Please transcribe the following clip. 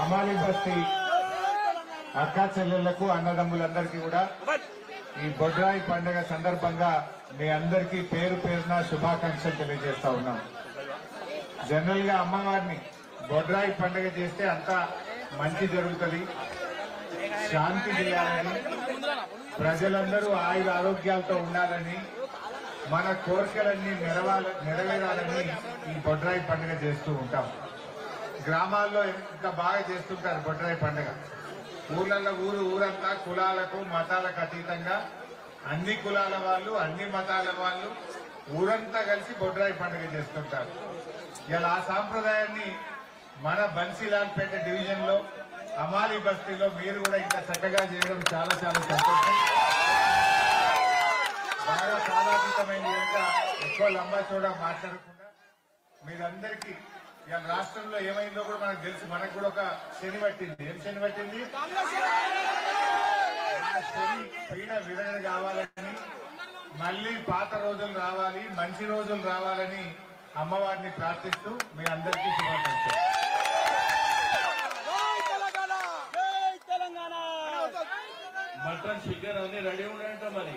అమాలి బస్తీ అక్కా చెల్లెళ్లకు అన్నదమ్ములందరికీ కూడా ఈ బొడ్రాయి పండుగ సందర్భంగా మీ అందరికీ పేరు పేరున శుభాకాంక్షలు తెలియజేస్తా ఉన్నాం. జనరల్ గా అమ్మవారిని బొడ్రాయి పండుగ చేస్తే అంతా మంచి జరుగుతుంది, శాంతి చేయాలని, ప్రజలందరూ ఆయుర ఆరోగ్యాలతో ఉండాలని, మన కోరికలన్నీ నెరవేరాలని ఈ బొడ్రాయి పండుగ చేస్తూ ఉంటాం. గ్రామాల్లో ఇంకా బాగా చేస్తుంటారు బొడ్రాయి పండుగ. ఊర్లలో ఊరంతా కులాలకు మతాలకు అతీతంగా అన్ని కులాల వాళ్ళు అన్ని మతాల వాళ్ళు ఊరంతా కలిసి బొడ్రాయి పండుగ చేస్తుంటారు. ఇలా ఆ సాంప్రదాయాన్ని మన బన్సీలాల్పేట డివిజన్ లో అమాలి బస్తీలో మీరు కూడా ఇంకా చక్కగా చేయడం చాలా చాలా సంతోషం. బాగా కాలాతీతమైన ఎక్కువ లంబా చూడ మాట్లాడకుండా మీరందరికీ ఇలా రాష్ట్రంలో ఏమైందో కూడా మనకు తెలుసు. మనకు కూడా ఒక శని పట్టింది. ఏం శని పట్టింది? శని పీడ విరగడ కావాలని, మళ్లీ పాత రోజులు రావాలి, మంచి రోజులు రావాలని అమ్మవారిని ప్రార్థిస్తూ మీ అందరికీ శుభాకాంక్షలు. మటన్ చికెన్ అన్ని రెడీ ఉన్నాయంట మరి.